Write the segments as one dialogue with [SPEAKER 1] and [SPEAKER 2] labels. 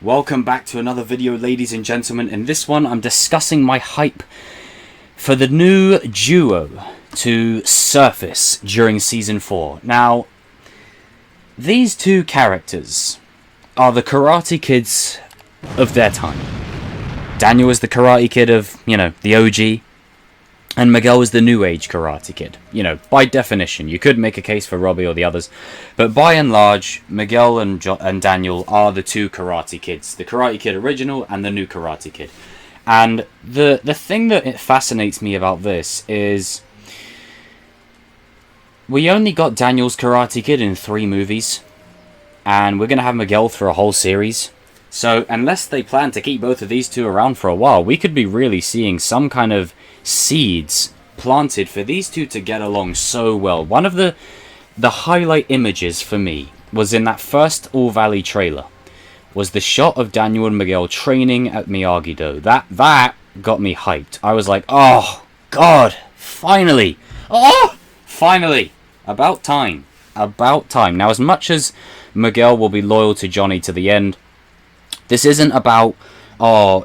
[SPEAKER 1] Welcome back to another video, ladies and gentlemen. In this one, I'm discussing my hype for the new duo to surface during Season 4. Now, these two characters are the Karate Kids of their time. Daniel is the Karate Kid of, the OG. And Miguel is the new age Karate Kid. By definition, you could make a case for Robby or the others. But by and large, Miguel and Daniel are the two Karate Kids. The Karate Kid original and the new Karate Kid. And the thing that fascinates me about this is we only got Daniel's Karate Kid in 3 movies. And we're going to have Miguel through a whole series. So unless they plan to keep both of these two around for a while, we could be really seeing some kind of seeds planted for these two to get along so well. One of the highlight images for me was in that first All Valley trailer, was the shot of Daniel and Miguel training at Miyagi-Do. That got me hyped. I was like, oh god, finally! Oh, finally! About time. About time. Now, as much as Miguel will be loyal to Johnny to the end, this isn't about,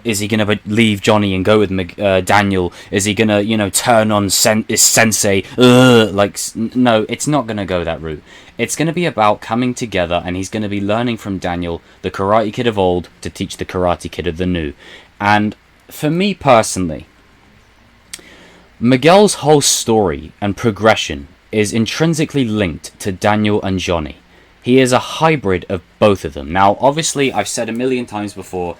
[SPEAKER 1] is he going to leave Johnny and go with Daniel? Is he going to, turn on his sensei? No, it's not going to go that route. It's going to be about coming together, and he's going to be learning from Daniel, the Karate Kid of old, to teach the Karate Kid of the new. And for me personally, Miguel's whole story and progression is intrinsically linked to Daniel and Johnny. He is a hybrid of both of them. Now, obviously, I've said a million times before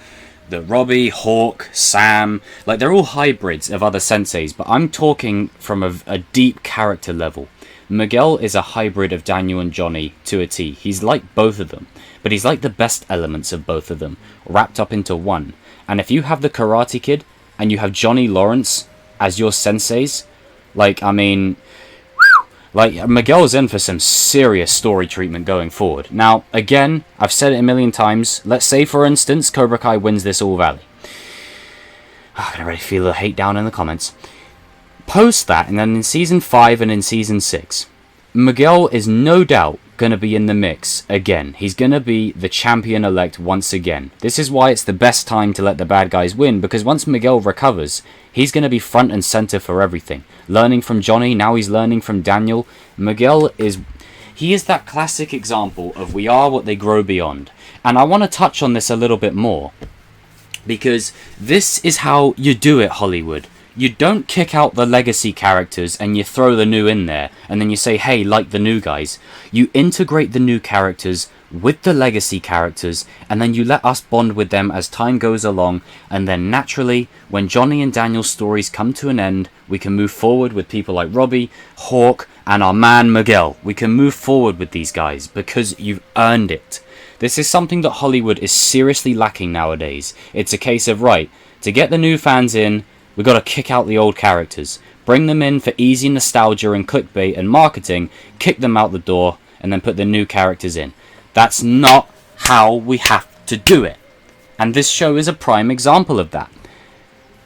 [SPEAKER 1] that Robby, Hawk, Sam, they're all hybrids of other senseis, but I'm talking from a deep character level. Miguel is a hybrid of Daniel and Johnny to a T. He's like both of them, but he's like the best elements of both of them, wrapped up into one. And if you have the Karate Kid, and you have Johnny Lawrence as your senseis, Miguel's in for some serious story treatment going forward. Now, again, I've said it a million times. Let's say, for instance, Cobra Kai wins this All Valley. I can already feel the hate down in the comments. Post that, and then in Season 5 and in Season 6, Miguel is no doubt going to be in the mix again. He's going to be the champion-elect once again. This is why it's the best time to let the bad guys win, because once Miguel recovers, he's going to be front and center for everything. Learning from Johnny, now he's learning from Daniel. Miguel is that classic example of we are what they grow beyond. And I want to touch on this a little bit more, because this is how you do it, Hollywood. You don't kick out the legacy characters and you throw the new in there, and then you say, hey, like the new guys. You integrate the new characters with the legacy characters, and then you let us bond with them as time goes along, and then naturally, when Johnny and Daniel's stories come to an end, we can move forward with people like Robby, Hawk, and our man Miguel. We can move forward with these guys, because you've earned it. This is something that Hollywood is seriously lacking nowadays. It's a case of, right, to get the new fans in, we've got to kick out the old characters. Bring them in for easy nostalgia and clickbait and marketing, kick them out the door, and then put the new characters in. That's not how we have to do it. And this show is a prime example of that.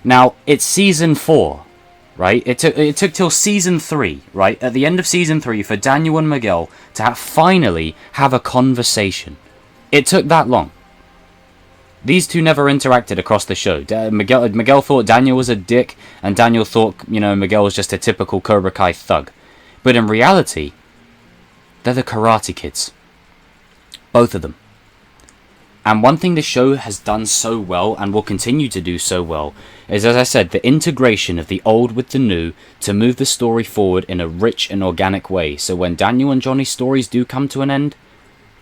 [SPEAKER 1] Now, it's Season 4, right? It took till Season 3, right? At the end of Season 3 for Daniel and Miguel to finally have a conversation. It took that long. These two never interacted across the show. Miguel thought Daniel was a dick, and Daniel thought, Miguel was just a typical Cobra Kai thug. But in reality, they're the Karate Kids. Both of them. And one thing the show has done so well, and will continue to do so well, is, as I said, the integration of the old with the new to move the story forward in a rich and organic way. So when Daniel and Johnny's stories do come to an end,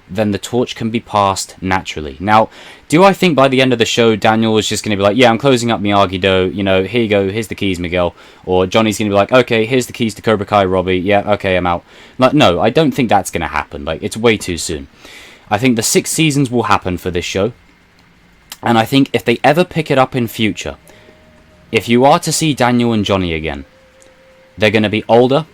[SPEAKER 1] then the torch can be passed naturally. Now, do I think by the end of the show, Daniel is just going to be like, yeah, I'm closing up Miyagi-Do, here you go, here's the keys, Miguel. Or Johnny's going to be like, okay, here's the keys to Cobra Kai, Robby, yeah, okay, I'm out. No, I don't think that's going to happen. It's way too soon. I think the 6 seasons will happen for this show. And I think if they ever pick it up in future, if you are to see Daniel and Johnny again, they're going to be older,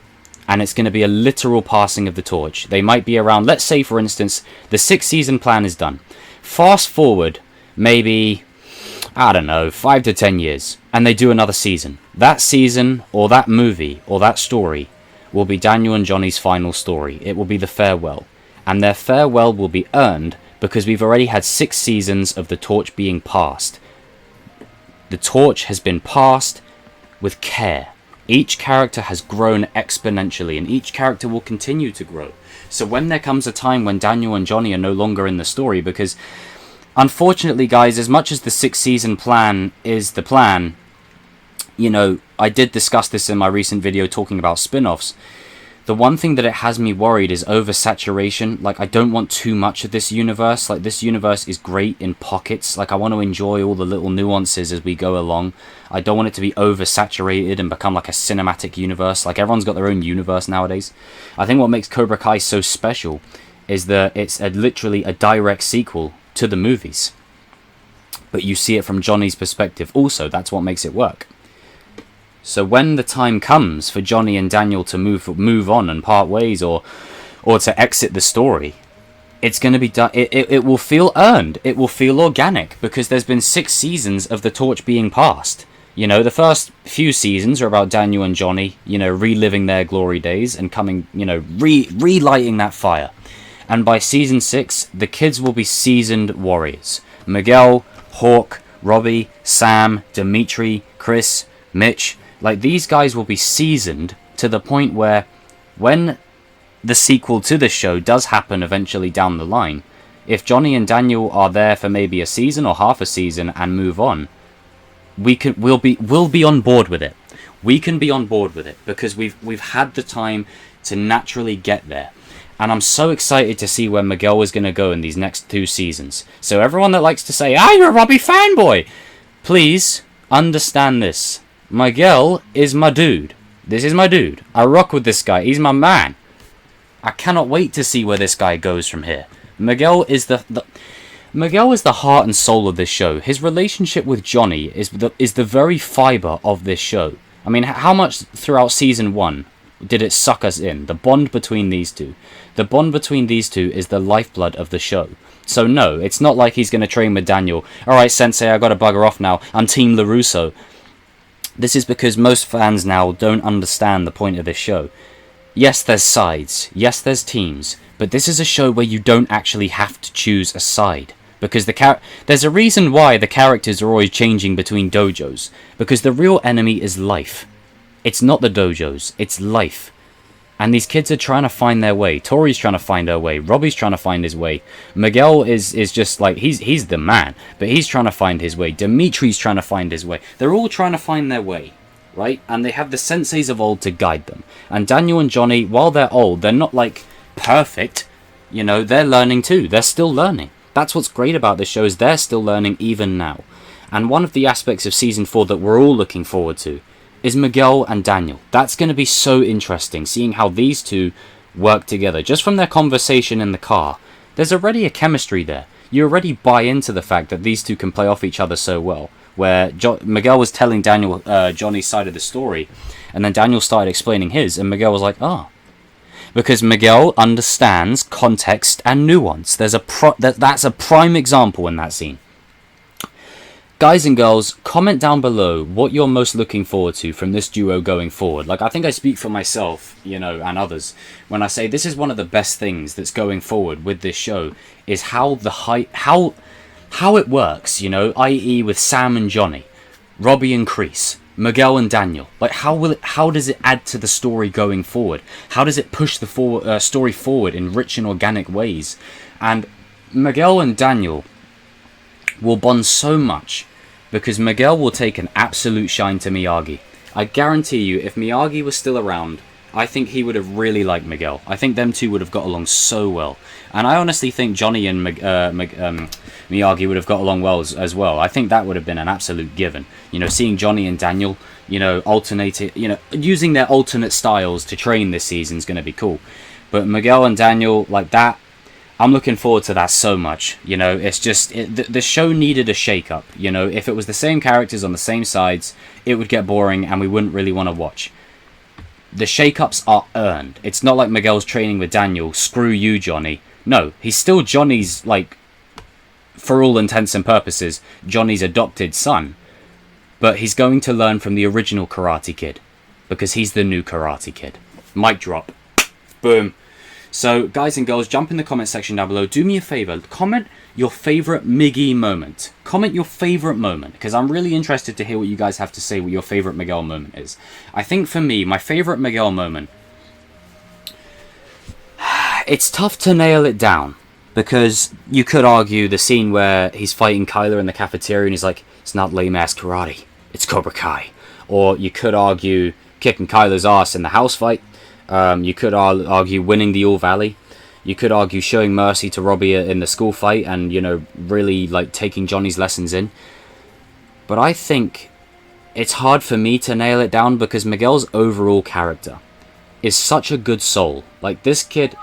[SPEAKER 1] and it's going to be a literal passing of the torch. They might be around, let's say, for instance, the 6-season plan is done. Fast forward, maybe, 5 to 10 years, and they do another season. That season, or that movie, or that story, will be Daniel and Johnny's final story. It will be the farewell. And their farewell will be earned because we've already had 6 seasons of the torch being passed. The torch has been passed with care. Each character has grown exponentially, and each character will continue to grow. So when there comes a time when Daniel and Johnny are no longer in the story, because unfortunately, guys, as much as the 6-season plan is the plan, you know, I did discuss this in my recent video talking about spin-offs. The one thing that it has me worried is oversaturation. Like, I don't want too much of this universe. Like, this universe is great in pockets. Like, I want to enjoy all the little nuances as we go along. I don't want it to be oversaturated and become like a cinematic universe. Like, everyone's got their own universe nowadays. I think what makes Cobra Kai so special is that it's literally a direct sequel to the movies. But you see it from Johnny's perspective also. That's what makes it work. So when the time comes for Johnny and Daniel to move on and part ways, or to exit the story, it's going to be done. It will feel earned. It will feel organic, because there's been 6 seasons of the torch being passed. You know, the first few seasons are about Daniel and Johnny, you know, reliving their glory days and coming, you know, relighting that fire. And by season 6, the kids will be seasoned warriors. Miguel, Hawk, Robby, Sam, Dimitri, Chris, Mitch. Like, these guys will be seasoned to the point where when the sequel to this show does happen eventually down the line, if Johnny and Daniel are there for maybe a season or half a season and move on, we'll be on board with it. We can be on board with it because we've had the time to naturally get there. And I'm so excited to see where Miguel is going to go in these next 2 seasons. So everyone that likes to say, you're a Robby fanboy, please understand this. Miguel is my dude. This is my dude. I rock with this guy. He's my man. I cannot wait to see where this guy goes from here. Miguel is the heart and soul of this show. His relationship with Johnny is the very fiber of this show. I mean, how much throughout season 1 did it suck us in? The bond between these two. The bond between these two is the lifeblood of the show. So no, it's not like he's going to train with Daniel. Alright, Sensei, I got to bugger off now. I'm Team LaRusso. This is because most fans now don't understand the point of this show. Yes, there's sides. Yes, there's teams. But this is a show where you don't actually have to choose a side. Because there's a reason why the characters are always changing between dojos. Because the real enemy is life. It's not the dojos, it's life. And these kids are trying to find their way. Tory's trying to find her way. Robby's trying to find his way. Miguel is just like, he's the man. But he's trying to find his way. Dimitri's trying to find his way. They're all trying to find their way. Right? And they have the senseis of old to guide them. And Daniel and Johnny, while they're old, they're not like perfect. You know, they're learning too. They're still learning. That's what's great about this show, is they're still learning even now. And one of the aspects of season 4 that we're all looking forward to is Miguel and Daniel. That's going to be so interesting, seeing how these two work together. Just from their conversation in the car, there's already a chemistry there. You already buy into the fact that these two can play off each other so well. Where Miguel was telling Daniel Johnny's side of the story, and then Daniel started explaining his, and Miguel was like, because Miguel understands context and nuance. That's a prime example in that scene. Guys and girls, comment down below what you're most looking forward to from this duo going forward. Like, I think I speak for myself, you know, and others, when I say this is one of the best things that's going forward with this show, is how it works, you know, i.e. with Sam and Johnny, Robby and Chris, Miguel and Daniel. Like, how does it add to the story going forward? How does it push the story forward in rich and organic ways? And Miguel and Daniel will bond so much because Miguel will take an absolute shine to Miyagi. I guarantee you, if Miyagi was still around, I think he would have really liked Miguel. I think them two would have got along so well. And I honestly think Johnny and Miyagi would have got along well as well. I think that would have been an absolute given. You know, seeing Johnny and Daniel, you know, alternating, you know, using their alternate styles to train this season is going to be cool. But Miguel and Daniel, like that, I'm looking forward to that so much. You know, it's just, the show needed a shake-up. You know, if it was the same characters on the same sides, it would get boring and we wouldn't really want to watch. The shake-ups are earned. It's not like Miguel's training with Daniel, screw you, Johnny. No, he's still Johnny's, like, for all intents and purposes, Johnny's adopted son. But he's going to learn from the original Karate Kid. Because he's the new Karate Kid. Mic drop. Boom. So, guys and girls, jump in the comment section down below. Do me a favor, comment your favorite Miggy moment. Comment your favorite moment, because I'm really interested to hear what you guys have to say, what your favorite Miguel moment is. I think for me, my favorite Miguel moment, it's tough to nail it down, because you could argue the scene where he's fighting Kyler in the cafeteria and he's like, it's not lame-ass karate, it's Cobra Kai. Or you could argue kicking Kyler's ass in the house fight. You could argue winning the All Valley. You could argue showing mercy to Robby in the school fight and, you know, really like taking Johnny's lessons in. But I think it's hard for me to nail it down because Miguel's overall character is such a good soul. Like, this kid,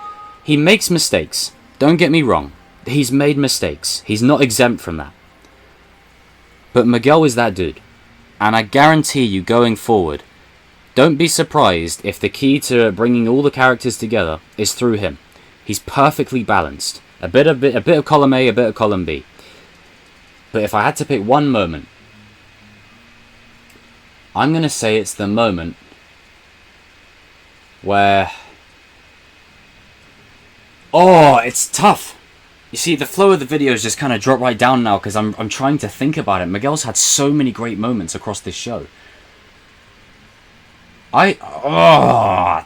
[SPEAKER 1] he makes mistakes. Don't get me wrong. He's made mistakes. He's not exempt from that. But Miguel is that dude. And I guarantee you, going forward, don't be surprised if the key to bringing all the characters together is through him. He's perfectly balanced. A bit of column A, a bit of column B. But if I had to pick one moment, I'm going to say it's the moment where... Oh, it's tough. You see, the flow of the videos just kind of dropped right down now because I'm trying to think about it. Miguel's had so many great moments across this show. I'll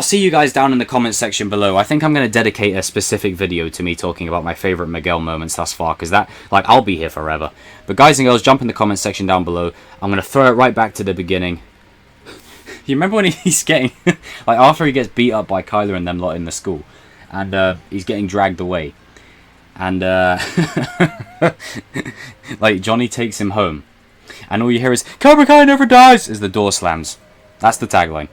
[SPEAKER 1] see you guys down in the comment section below. I think I'm going to dedicate a specific video to me talking about my favorite Miguel moments thus far, because that, like, I'll be here forever. But guys and girls, jump in the comment section down below. I'm going to throw it right back to the beginning. You remember when he's getting, like, after he gets beat up by Kyler and them lot in the school, and he's getting dragged away, and like, Johnny takes him home, and all you hear is, Cobra Kai never dies, as the door slams. That's the tagline.